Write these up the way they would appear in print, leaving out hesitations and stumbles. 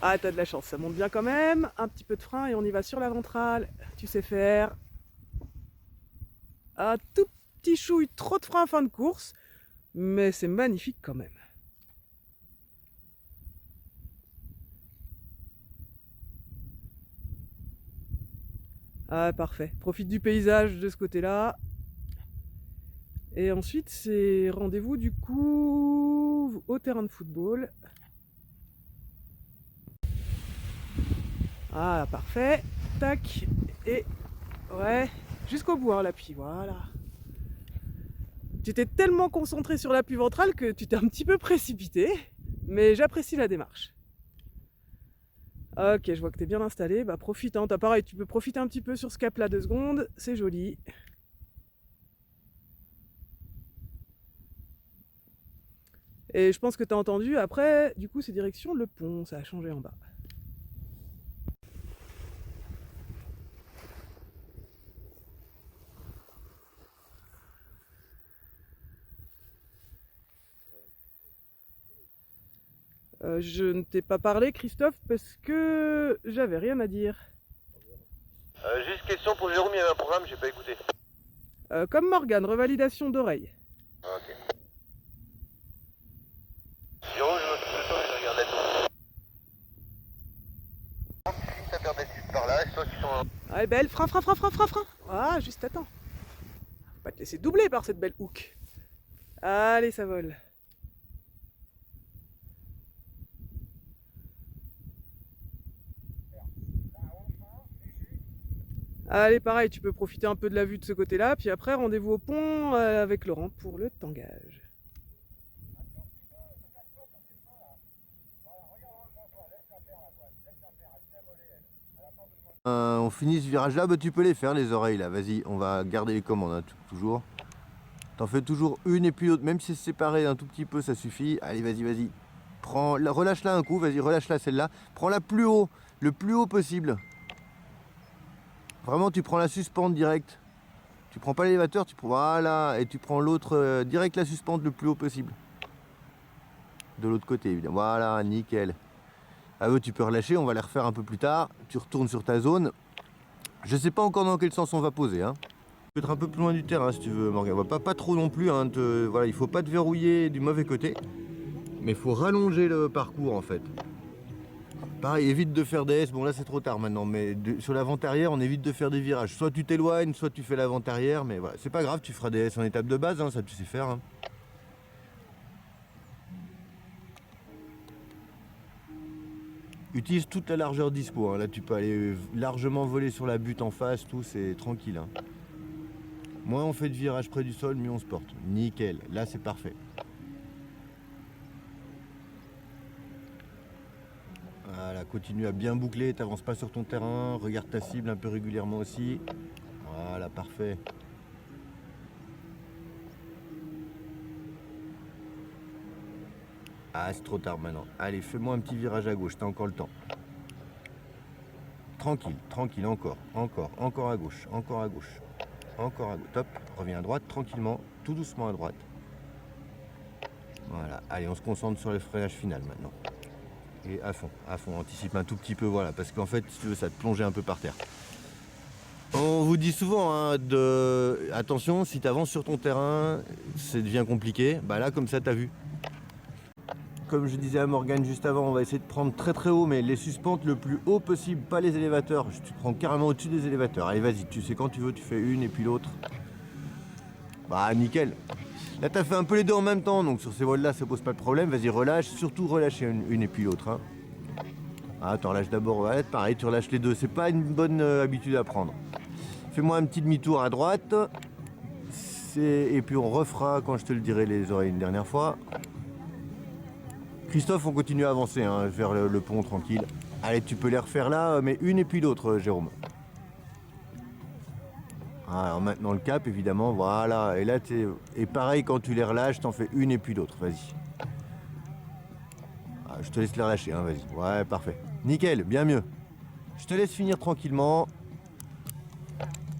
Ah, t'as de la chance, ça monte bien quand même. Un petit peu de frein et on y va sur la ventrale. Tu sais faire. Un tout petit chouille, trop de frein en fin de course. Mais c'est magnifique quand même. Ah, parfait. Profite du paysage de ce côté-là. Et ensuite, c'est rendez-vous du coup au terrain de football. Ah, parfait. Tac. Et ouais, jusqu'au bout, hein, l'appui. Voilà. Tu t'es tellement concentré sur l'appui ventral que tu t'es un petit peu précipité. Mais j'apprécie la démarche. Ok, je vois que t'es bien installé. Bah profite, hein. T'as pareil, tu peux profiter un petit peu sur ce cap là 2 secondes. C'est joli. Et je pense que t'as entendu, après, du coup, c'est direction le pont. Ça a changé en bas. Je ne t'ai pas parlé, Christophe, parce que j'avais rien à dire. Juste une question pour Jérôme, il y avait un programme, j'ai pas écouté. Comme Morgane, revalidation d'oreille. Ok. Jérôme, je m'occupe de toi, je regarde la tour. Si ça permet de par là, soit qui sont. Ah, elle est belle, frein, frein, frein, frein, frein, frein. Ah, juste attends. Faut pas te laisser doubler par cette belle hook. Allez, ça vole. Allez, pareil, tu peux profiter un peu de la vue de ce côté-là, puis après, rendez-vous au pont avec Laurent pour le tangage. On finit ce virage là, bah, tu peux les faire les oreilles là, vas-y, on va garder les commandes hein, toujours. T'en fais toujours une et puis l'autre, même si c'est séparé un tout petit peu, ça suffit. Allez, vas-y, vas-y. Relâche-la un coup, vas-y, relâche-la celle-là. Prends-la plus haut, le plus haut possible. Vraiment, tu prends la suspente direct. Tu prends pas l'élévateur, tu prends, voilà, et tu prends l'autre, direct la suspente le plus haut possible. De l'autre côté, évidemment. Voilà, nickel. Ah ouais, tu peux relâcher, on va les refaire un peu plus tard. Tu retournes sur ta zone. Je sais pas encore dans quel sens on va poser. Hein. Tu peux être un peu plus loin du terrain si tu veux, Morgane. Pas trop non plus. Hein, voilà, il faut pas te verrouiller du mauvais côté. Mais il faut rallonger le parcours en fait. Pareil, évite de faire des S. Bon là c'est trop tard maintenant, mais sur l'avant-arrière, on évite de faire des virages. Soit tu t'éloignes, soit tu fais l'avant-arrière. Mais voilà, c'est pas grave, tu feras des S en étape de base, hein, ça tu sais faire. Hein. Utilise toute la largeur dispo, hein. Là tu peux aller largement voler sur la butte en face, tout, c'est tranquille. Hein. Moins on fait de virage près du sol, mieux on se porte. Nickel, là c'est parfait. Voilà, continue à bien boucler, t'avances pas sur ton terrain, regarde ta cible un peu régulièrement aussi. Voilà, parfait. Ah, c'est trop tard maintenant. Allez, fais-moi un petit virage à gauche, t'as encore le temps. Tranquille, tranquille, encore à gauche, encore à gauche. Encore à gauche, top, reviens à droite tranquillement, tout doucement à droite. Voilà, allez, on se concentre sur le freinage final maintenant. Et à fond, anticipe un tout petit peu, voilà, parce qu'en fait, si tu veux, ça te plonger un peu par terre. On vous dit souvent, hein, attention, si tu avances sur ton terrain, ça devient compliqué. Bah là, comme ça, tu as vu. Comme je disais à Morgane juste avant, on va essayer de prendre très très haut, mais les suspentes le plus haut possible, pas les élévateurs. Tu prends carrément au-dessus des élévateurs. Allez, vas-y, tu sais quand tu veux, tu fais une et puis l'autre. Bah, nickel. Là, tu as fait un peu les deux en même temps, donc sur ces vols-là, ça pose pas de problème. Vas-y, relâche, surtout relâcher une et puis l'autre. Hein. Ah, tu relâches d'abord, ouais, pareil, tu relâches les deux. C'est pas une bonne habitude à prendre. Fais-moi un petit demi-tour à droite. Et puis on refera quand je te le dirai les oreilles une dernière fois. Christophe, on continue à avancer hein, vers le pont tranquille. Allez, tu peux les refaire là, mais une et puis l'autre, Jérôme. Alors maintenant le cap, évidemment, voilà. Et là, et pareil, quand tu les relâches, t'en fais une et puis l'autre, vas-y. Ah, je te laisse les relâcher, hein, vas-y. Ouais, parfait. Nickel, bien mieux. Je te laisse finir tranquillement.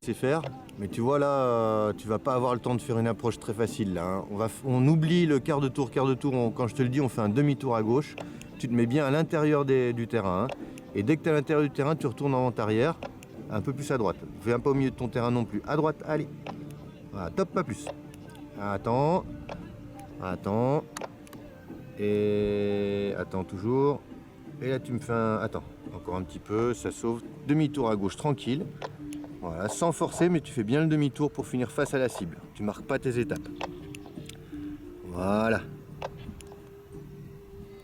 C'est faire. Mais tu vois là, tu vas pas avoir le temps de faire une approche très facile là. Hein. On oublie le quart de tour. Quand je te le dis, on fait un demi-tour à gauche. tu te mets bien à l'intérieur du terrain. Hein. Et dès que tu es à l'intérieur du terrain, tu retournes en vente arrière, un peu plus à droite. Viens pas au milieu de ton terrain non plus. À droite, allez. Voilà, top, pas plus. Attends. Attends. Et attends toujours. Et là, tu me fais un... Attends, encore un petit peu, ça sauve. Demi-tour à gauche, tranquille. Voilà, sans forcer, mais tu fais bien le demi-tour pour finir face à la cible. Tu marques pas tes étapes. Voilà.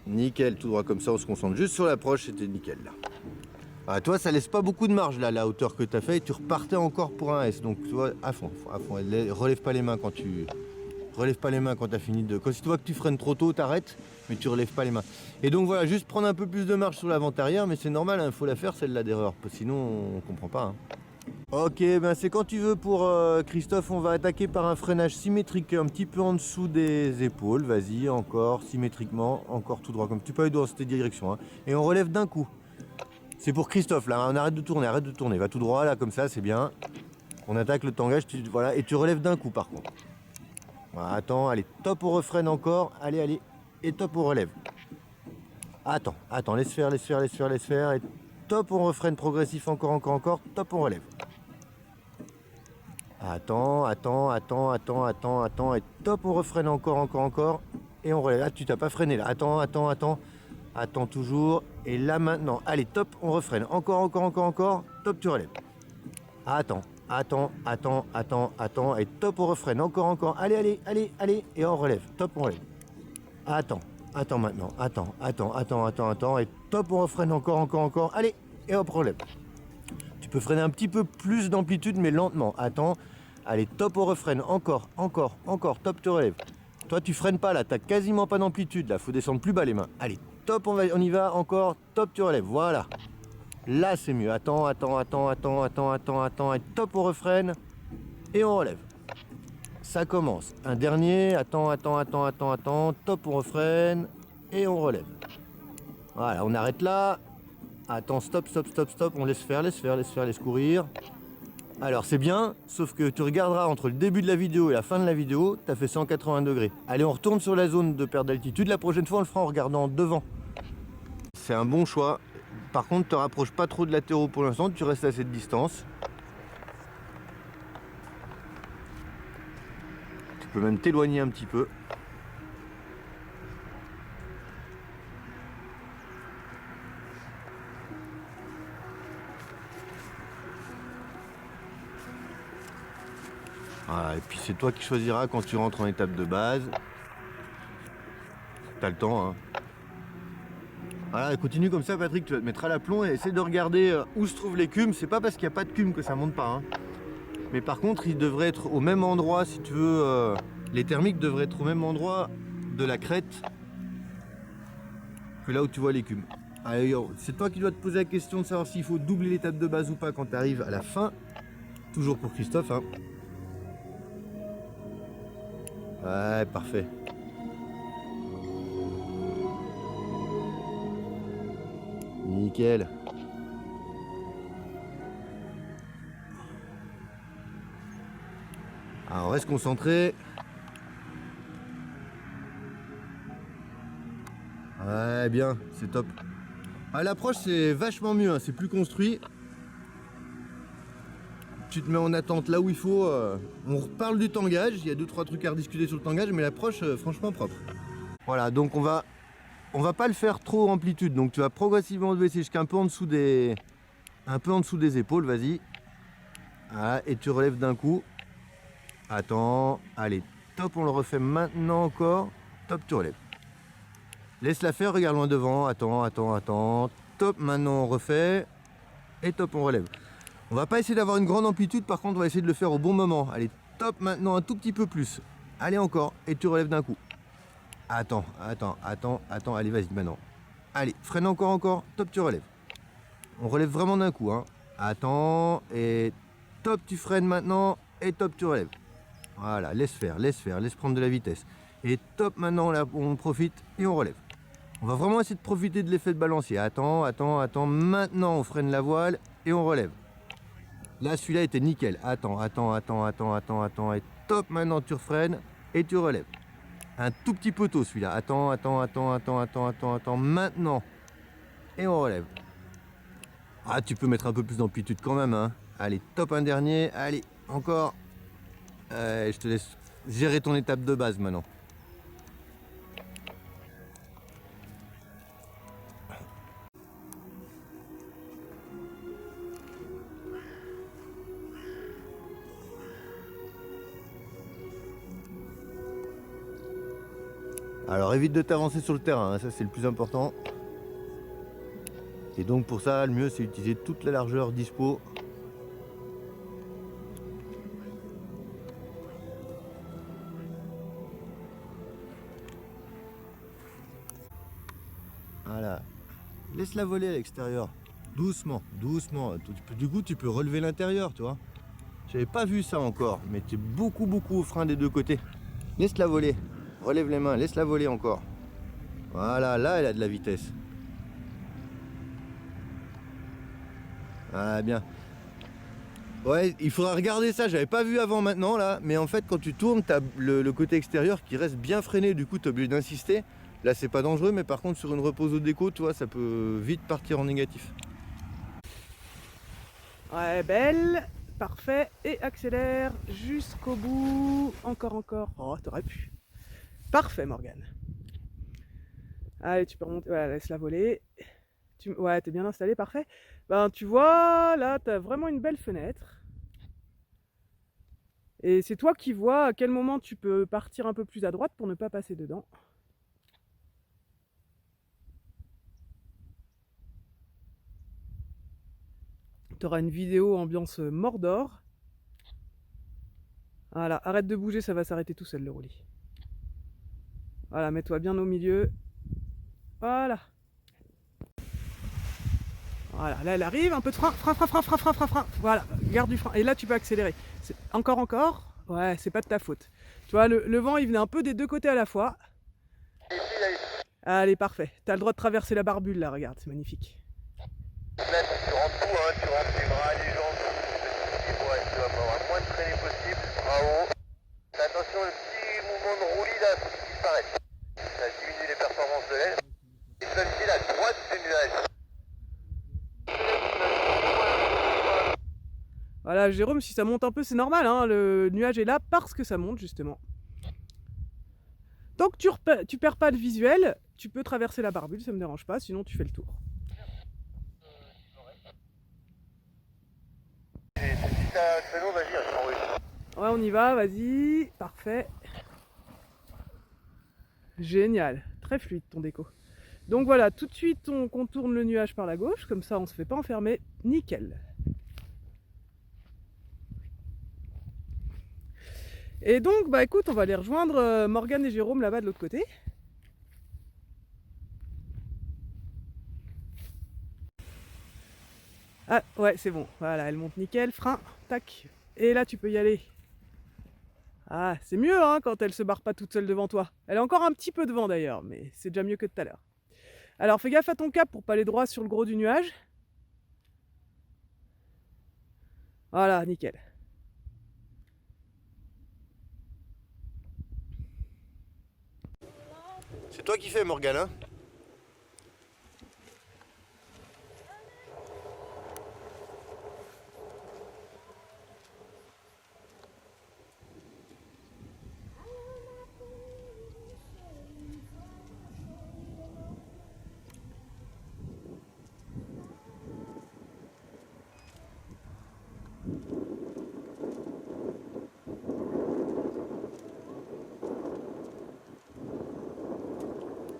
Nickel, tout droit comme ça, on se concentre juste sur l'approche, c'était nickel là. Ah, toi, ça laisse pas beaucoup de marge là, la hauteur que tu as fait, et tu repartais encore pour un S. Donc tu vois, à fond, à fond. Relève pas les mains quand tu... Relève pas les mains quand tu as fini de... Quand si tu vois que tu freines trop tôt, t'arrêtes, mais tu relèves pas les mains. Et donc voilà, juste prendre un peu plus de marge sur la vente arrière, mais c'est normal, il faut la faire celle-là d'erreur, sinon on comprend pas. Hein. Ok, ben c'est quand tu veux pour Christophe, on va attaquer par un freinage symétrique un petit peu en dessous des épaules, vas-y, encore symétriquement, encore tout droit, comme tu peux aller dans cette direction, hein. Et on relève d'un coup. C'est pour Christophe là, on arrête de tourner, va tout droit là, comme ça, c'est bien. On attaque le tangage, voilà, et tu relèves d'un coup par contre. Voilà, attends, allez, top, on refreine encore, allez, et top, on relève. Attends, laisse faire, et top, on refreine progressif, encore, top, on relève. Attends, et top, on refreine encore, et on relève. Là, tu t'as pas freiné, là, attends toujours, et là, maintenant, allez, top, on refreine, encore, top, tu relèves. Attends, et top, on refreine, encore, allez, et on relève, top, on relève. Attends maintenant, attends, et top, on refreine, encore, allez, et hop, relève. Tu peux freiner un petit peu plus d'amplitude, mais lentement, attends. Allez, top, on refreine, encore, top, tu relèves. Toi, tu freines pas là, t'as quasiment pas d'amplitude là, faut descendre plus bas les mains. Allez, top, on y va, encore, top, tu relèves, voilà. Là, c'est mieux, attends, et top, on refreine, et on relève. Ça commence. Un dernier, attends, top, on refreine, et on relève. Voilà, on arrête là. Attends, stop, on laisse courir. Alors c'est bien, sauf que tu regarderas entre le début de la vidéo et la fin de la vidéo, tu as fait 180 degrés. Allez, on retourne sur la zone de perte d'altitude, la prochaine fois on le fera en regardant devant. C'est un bon choix. Par contre, te rapproche pas trop de latéraux pour l'instant, tu restes à cette distance. Tu peux même t'éloigner un petit peu. Voilà, et puis c'est toi qui choisiras quand tu rentres en étape de base. T'as le temps, hein. Voilà, continue comme ça, Patrick, tu vas te mettre à l'aplomb et essaie de regarder où se trouvent les cumes. C'est pas parce qu'il n'y a pas de cume que ça monte pas, hein. Mais par contre, ils devraient être au même endroit, si tu veux. Les thermiques devraient être au même endroit de la crête que là où tu vois les cumes. Allez, c'est toi qui dois te poser la question de savoir s'il faut doubler l'étape de base ou pas quand tu arrives à la fin. Toujours pour Christophe, hein. Ouais, parfait. Nickel. Alors, on reste concentré. Ouais, bien, c'est top. À l'approche, c'est vachement mieux, hein, c'est plus construit. Tu te mets en attente là où il faut. On reparle du tangage, il y a 2-3 trucs à rediscuter sur le tangage, mais l'approche, franchement propre. Voilà, donc on va pas le faire trop amplitude, donc tu vas progressivement te baisser jusqu'à un peu en dessous des épaules, vas-y. Voilà, et tu relèves d'un coup. Attends, allez, top, on le refait maintenant encore. Top, tu relèves. Laisse-la faire, regarde loin devant. Attends. Top, maintenant on refait. Et top, on relève. On va pas essayer d'avoir une grande amplitude, par contre on va essayer de le faire au bon moment. Allez, top, maintenant un tout petit peu plus. Allez encore, et tu relèves d'un coup. Attends, allez, vas-y maintenant. Allez, freine encore, top, tu relèves. On relève vraiment d'un coup, hein. Attends, et top, tu freines maintenant, et top, tu relèves. Voilà, laisse prendre de la vitesse. Et top, maintenant là, on profite et on relève. On va vraiment essayer de profiter de l'effet de balancier. Attends, maintenant on freine la voile et on relève. Là, celui-là était nickel. Attends, et top, maintenant tu refreines et tu relèves. Un tout petit peu tôt celui-là. Attends. Maintenant. Et on relève. Ah, tu peux mettre un peu plus d'amplitude quand même, hein. Allez, top un dernier. Allez, encore. Je te laisse gérer ton étape de base maintenant. Alors évite de t'avancer sur le terrain, hein, ça c'est le plus important. Et donc pour ça, le mieux c'est d'utiliser toute la largeur dispo. Voilà. Laisse-la voler à l'extérieur. Doucement. Du coup, tu peux relever l'intérieur, tu vois. J'avais pas vu ça encore, mais tu es beaucoup au frein des deux côtés. Laisse-la voler. Relève les mains, laisse-la voler encore. Voilà, là, elle a de la vitesse. Ah, bien. Ouais, il faudra regarder ça. J'avais pas vu avant maintenant, là. Mais en fait, quand tu tournes, tu as le côté extérieur qui reste bien freiné. Du coup, tu es obligé d'insister. Là, c'est pas dangereux, mais par contre, sur une repose au déco, tu vois, ça peut vite partir en négatif. Ouais, belle. Parfait. Et accélère jusqu'au bout. Encore. Oh, t'aurais pu. Parfait, Morgane. Allez, tu peux remonter. Voilà, laisse-la voler. Ouais, t'es bien installé, parfait. Ben, tu vois, là, t'as vraiment une belle fenêtre. Et c'est toi qui vois à quel moment tu peux partir un peu plus à droite pour ne pas passer dedans. Tu auras une vidéo ambiance Mordor. Voilà, arrête de bouger, ça va s'arrêter tout seul le roulis. Voilà, mets-toi bien au milieu. Voilà. Voilà, là elle arrive, un peu de frein. Voilà, garde du frein. Et là tu peux accélérer. Encore. Ouais, c'est pas de ta faute. Tu vois, le vent il venait un peu des deux côtés à la fois. Allez, parfait. T'as le droit de traverser la barbule là, regarde, c'est magnifique. Là, tu rentres tout, hein, tu rentres les bras, les jambes, ouais, tu vas avoir le moins de traînée possible. Bravo. Fais attention, le petit mouvement de roulis là, faut qu'il disparaisse. Ça diminue les performances de l'aile. Et celle-ci, la droite du nuage. Voilà, Jérôme, si ça monte un peu, c'est normal, hein, le nuage est là parce que ça monte justement. Tant que tu perds pas le visuel, tu peux traverser la barbule, ça me dérange pas, sinon tu fais le tour. Si t'as un créneau, vas-y, je t'envoie. Ouais, on y va, vas-y, parfait. Génial, très fluide ton déco. Donc voilà, tout de suite on contourne le nuage par la gauche, comme ça on se fait pas enfermer, nickel. Et donc, bah écoute, on va aller rejoindre Morgane et Jérôme là-bas de l'autre côté. Ah ouais, c'est bon, voilà, elle monte nickel, frein, tac. Et là tu peux y aller. Ah, c'est mieux hein, quand elle se barre pas toute seule devant toi. Elle est encore un petit peu devant d'ailleurs, mais c'est déjà mieux que tout à l'heure. Alors fais gaffe à ton cap pour pas aller droit sur le gros du nuage. Voilà, nickel. C'est toi qui fais, Morgane, hein?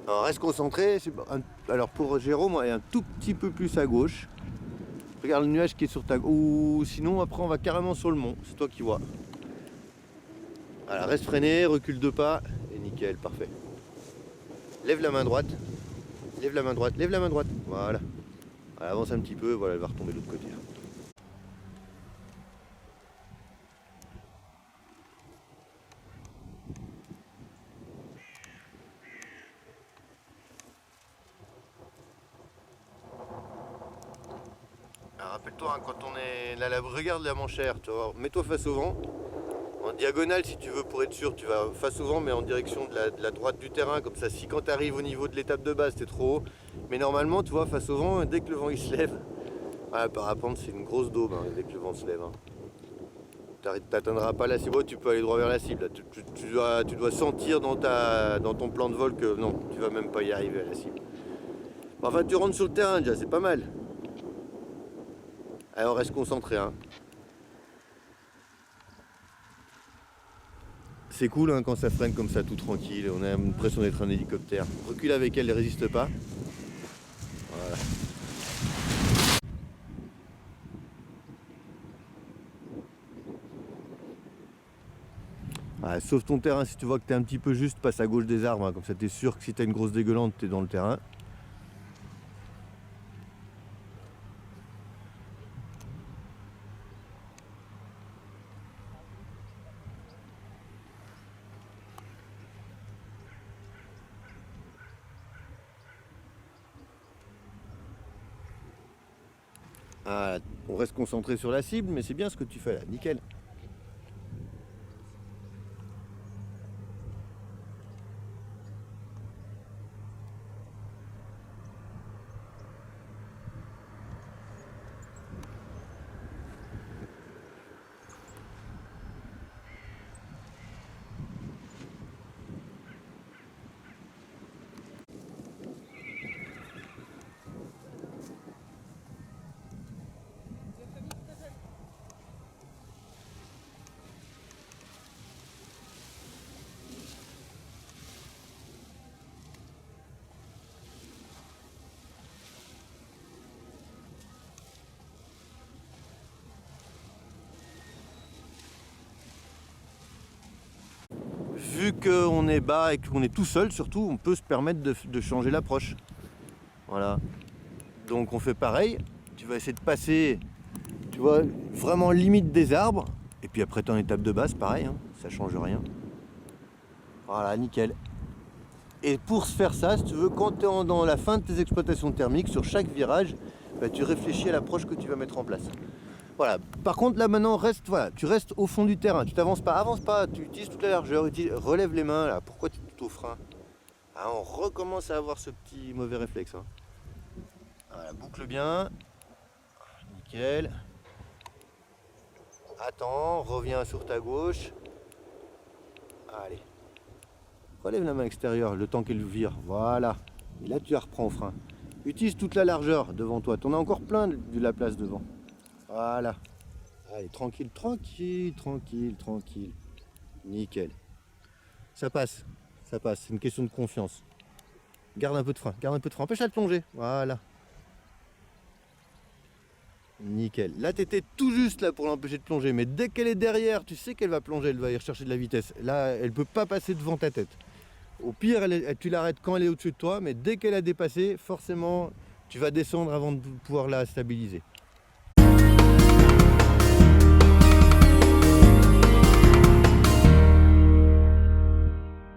Alors reste concentré. Alors pour Jérôme, elle est un tout petit peu plus à gauche. Regarde le nuage qui est sur ta gauche. Ou sinon après on va carrément sur le mont. C'est toi qui vois. Voilà, reste freiné, recule 2 pas. Et nickel, parfait. Lève la main droite. Lève la main droite. Voilà. Voilà, avance un petit peu, voilà, elle va retomber de l'autre côté. Rappelle-toi, hein, quand on est là, regarde la manchère, tu vois, mets-toi face au vent. En diagonale, si tu veux, pour être sûr, tu vas face au vent, mais en direction de la droite du terrain. Comme ça, si quand tu arrives au niveau de l'étape de base, t'es trop haut. Mais normalement, tu vois, face au vent, dès que le vent il se lève, voilà, parapente, c'est une grosse daube, hein, dès que le vent se lève. Hein. Tu n'atteindras pas la cible, tu peux aller droit vers la cible. Tu dois sentir dans ton plan de vol que non, tu vas même pas y arriver à la cible. Enfin, tu rentres sur le terrain déjà, c'est pas mal. Allez, on reste concentré. Hein. C'est cool hein, quand ça freine comme ça, tout tranquille. On a l'impression d'être un hélicoptère. Recule avec elle, ne résiste pas. Voilà. Ah, sauve ton terrain si tu vois que tu es un petit peu juste, passe à gauche des arbres. Hein, comme ça, tu es sûr que si tu as une grosse dégueulante, tu es dans le terrain. Ah, on reste concentré sur la cible, mais c'est bien ce que tu fais là, nickel. Vu qu'on est bas et qu'on est tout seul, surtout, on peut se permettre de changer l'approche. Voilà. Donc on fait pareil. Tu vas essayer de passer, tu vois, vraiment limite des arbres. Et puis après, tu es en étape de base, pareil, hein, ça change rien. Voilà, nickel. Et pour se faire ça, si tu veux, quand tu es dans la fin de tes exploitations thermiques, sur chaque virage, bah, tu réfléchis à l'approche que tu vas mettre en place. Voilà. Par contre, là maintenant, tu restes au fond du terrain. Tu t'avances pas, avance pas. Tu utilises toute la largeur. Relève les mains. Là. Pourquoi tu es tout au frein? Ah, on recommence à avoir ce petit mauvais réflexe. Hein. Voilà, boucle bien. Nickel. Attends, reviens sur ta gauche. Allez. Relève la main extérieure le temps qu'elle vire. Voilà. Et là, tu la reprends au frein. Utilise toute la largeur devant toi. Tu en as encore plein de la place devant. Voilà. Allez, tranquille, tranquille, tranquille, tranquille. Nickel. Ça passe. Ça passe. C'est une question de confiance. Garde un peu de frein. Garde un peu de frein. Empêche-la de plonger. Voilà. Nickel. Là, tu étais tout juste là pour l'empêcher de plonger. Mais dès qu'elle est derrière, tu sais qu'elle va plonger. Elle va aller rechercher de la vitesse. Là, elle ne peut pas passer devant ta tête. Au pire, tu l'arrêtes quand elle est au-dessus de toi. Mais dès qu'elle a dépassé, forcément, tu vas descendre avant de pouvoir la stabiliser.